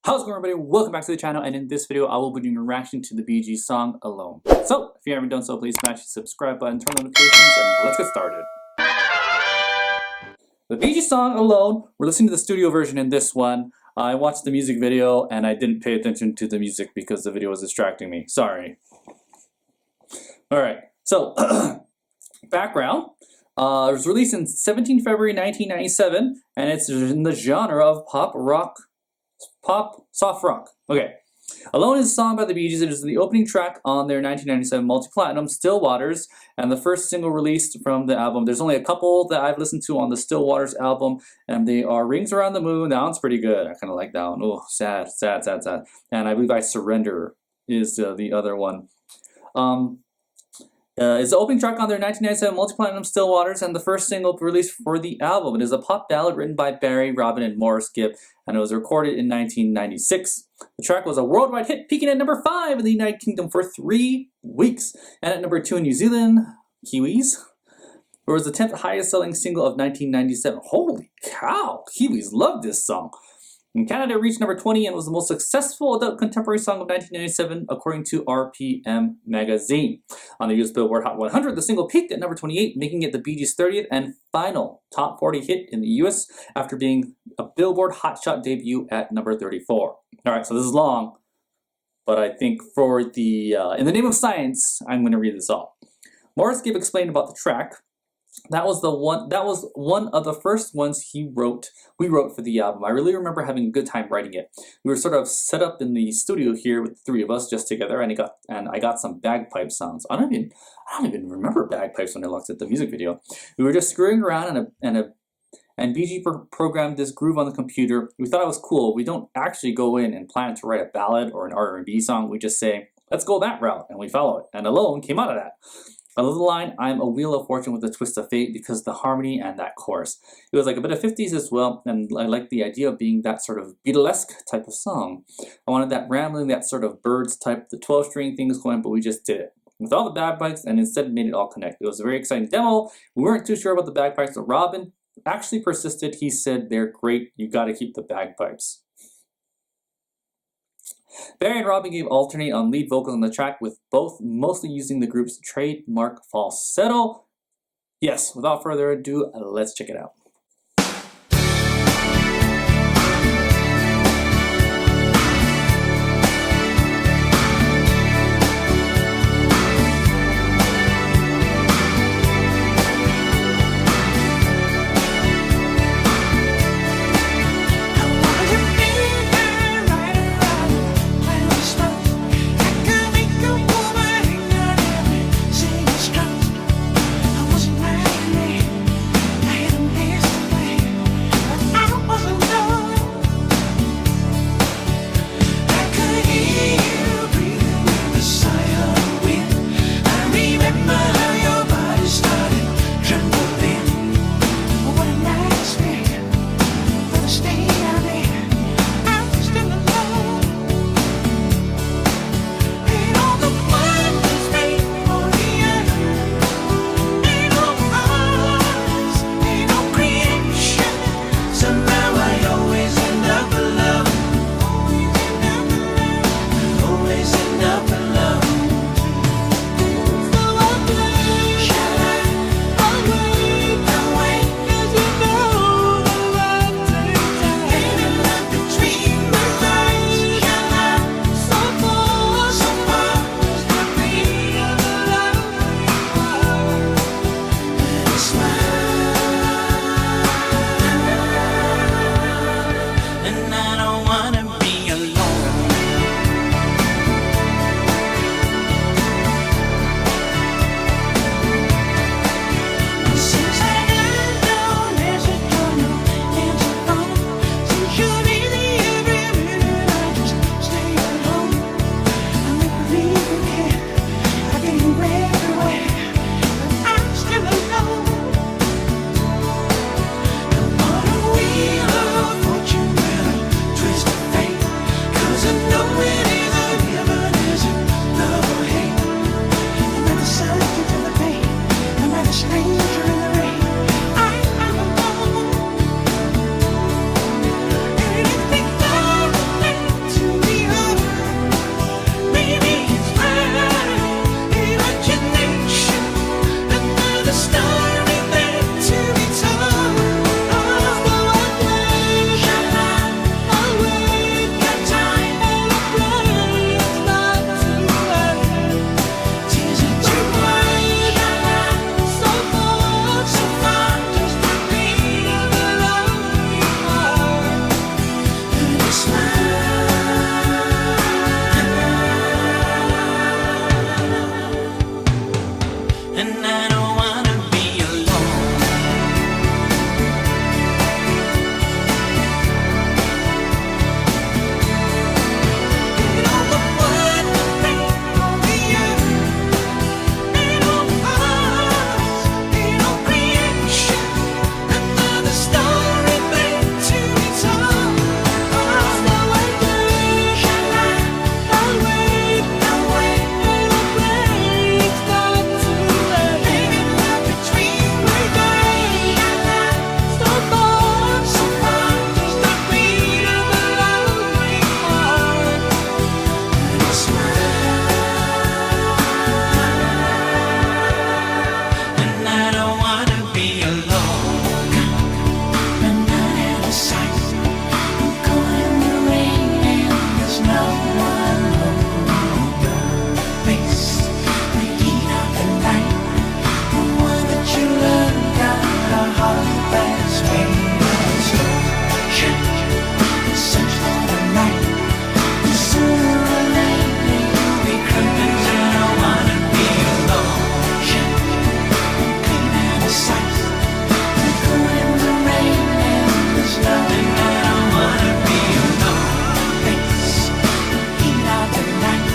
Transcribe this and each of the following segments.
How's it going, everybody? Welcome back to the channel, and in this video I will be doing a reaction to the Bee Gees song Alone. So, if you haven't done so, please smash the subscribe button, turn on notifications, and let's get started. The Bee Gees song Alone, we're listening to the studio version in this one. I watched the music video and I didn't pay attention to the music because the video was distracting me. Sorry. Alright, so, background. It was released in 17 February 1997, and it's in the genre of soft rock. Okay. Alone is a song by the Bee Gees. It is the opening track on their 1997 multi-platinum Still Waters, and the first single released from the album. There's only a couple that I've listened to on the Still Waters album, and they are Rings Around the Moon. That one's pretty good. I kind of like that one. Oh, sad. And I believe I Surrender is the other one. It's the opening track on their 1997 multi-platinum Still Waters and the first single released for the album. It is a pop ballad written by Barry, Robin, and Morris Gibb, and it was recorded in 1996. The track was a worldwide hit, peaking at number 5 in the United Kingdom for 3 weeks, and at number 2 in New Zealand, Kiwis. It was the 10th highest selling single of 1997. Holy cow, Kiwis love this song. In Canada, it reached number 20 and was the most successful adult contemporary song of 1997, according to RPM magazine. On the US Billboard Hot 100, the single peaked at number 28, making it the Bee Gees' 30th and final top 40 hit in the US after being a Billboard Hot Shot debut at number 34. Alright, so this is long, but I think for the, in the name of science, I'm going to read this all. Morris Gibb explained about the track. That was one of the first ones we wrote for the album. I really remember having a good time writing it. We were sort of set up in the studio here with the three of us just together, and I got some bagpipe sounds. I don't even remember bagpipes when I looked at the music video. We were just screwing around and BG programmed this groove on the computer. We thought it was cool. We don't actually go in and plan to write a ballad or an R&B song. We just say, let's go that route, and we follow it. And Alone came out of that. I love the line, I'm a wheel of fortune with a twist of fate, because of the harmony and that chorus. It was like a bit of 50s as well, and I like the idea of being that sort of Beatlesque type of song. I wanted that rambling, that sort of birds type, the 12-string things going, but we just did it. With all the bagpipes, and instead made it all connect. It was a very exciting demo. We weren't too sure about the bagpipes, but Robin actually persisted. He said, they're great, you gotta keep the bagpipes. Barry and Robin gave alternate on lead vocals on the track, with both mostly using the group's trademark falsetto. Yes, without further ado, let's check it out. Here And I don't wanna be alone. And all the blood that rain over you, and all us, and all creation, another story back to its own. That's the way to shine. I'll wait, and I'll break that to hanging right between my days. So far, just the beat of a lonely heart. And I smile, and I don't wanna be alone. I'm not out of sight. I'm caught in the rain, and there's no one home. Face the heat of the night. The one that you love got a heart that's made of stone. Search for the night. And sooner or later you'll be cruising. I don't wanna be alone. I'm clean out of sight. I'm caught in the rain, and there's nothing. I don't wanna be alone. Face the heat of the night.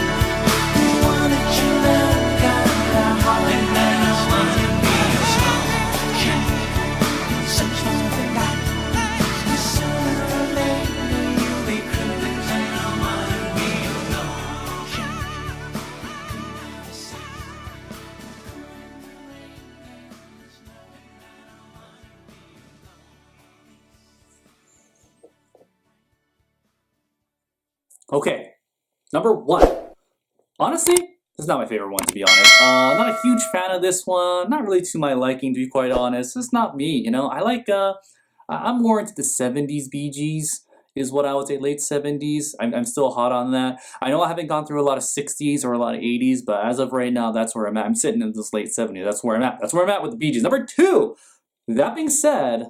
The one that you love got a heart, and I don't wanna be alone. Search for the light. And sooner or later you'll be cruising. I don't wanna be alone. Clean out of sight. Okay, number 1. Honestly, this is not my favorite one, to be honest. Not a huge fan of this one. Not really to my liking, to be quite honest. It's not me, you know. I like, I'm more into the 70s Bee Gees, is what I would say, late 70s. I'm still hot on that. I know I haven't gone through a lot of 60s or a lot of 80s, but as of right now, that's where I'm at. I'm sitting in this late 70s. That's where I'm at. That's where I'm at with the Bee Gees. Number 2, that being said,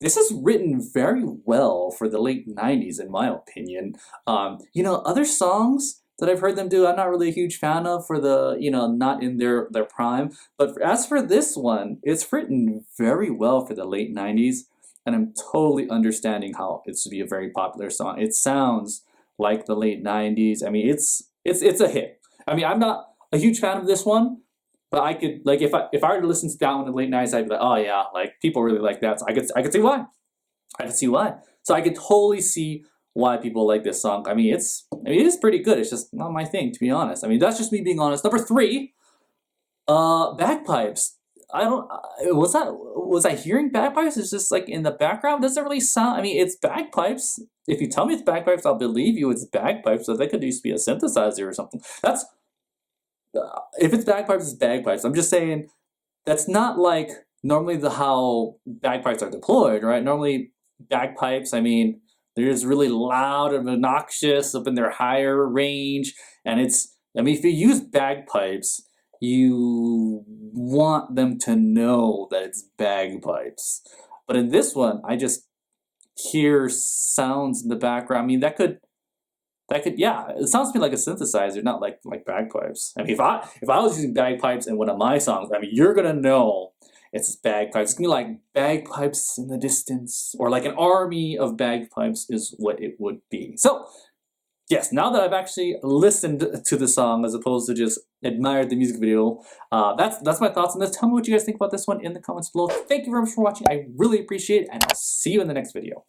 this is written very well for the late 90s, in my opinion. You know, other songs that I've heard them do, I'm not really a huge fan of for the, you know, not in their prime. But as for this one, it's written very well for the late 90s, and I'm totally understanding how it's to be a very popular song. It sounds like the late 90s. I mean, it's a hit. I mean, I'm not a huge fan of this one, but I could, like, if I were to listen to that one in the late 90s, I'd be like, oh yeah, like, people really like that. So I could see why. I could see why. So I could totally see why people like this song. I mean, it is pretty good. It's just not my thing, to be honest. I mean, that's just me being honest. Number 3, bagpipes. I don't, was I hearing bagpipes? It's just like in the background. Doesn't really sound, I mean, it's bagpipes. If you tell me it's bagpipes, I'll believe you it's bagpipes. So that could just be a synthesizer or something. That's, if it's bagpipes, it's bagpipes. I'm just saying, that's not like normally how bagpipes are deployed, right? Normally bagpipes, I mean, they're just really loud and obnoxious up in their higher range. And it's, I mean, if you use bagpipes, you want them to know that it's bagpipes. But in this one, I just hear sounds in the background. I mean, that could, yeah, it sounds to me like a synthesizer, not like bagpipes. I mean, if I was using bagpipes in one of my songs, I mean, you're gonna know it's bagpipes. It's gonna be like bagpipes in the distance, or like an army of bagpipes is what it would be. So, yes, now that I've actually listened to the song as opposed to just admired the music video, that's my thoughts on this. Tell me what you guys think about this one in the comments below. Thank you very much for watching. I really appreciate it, and I'll see you in the next video.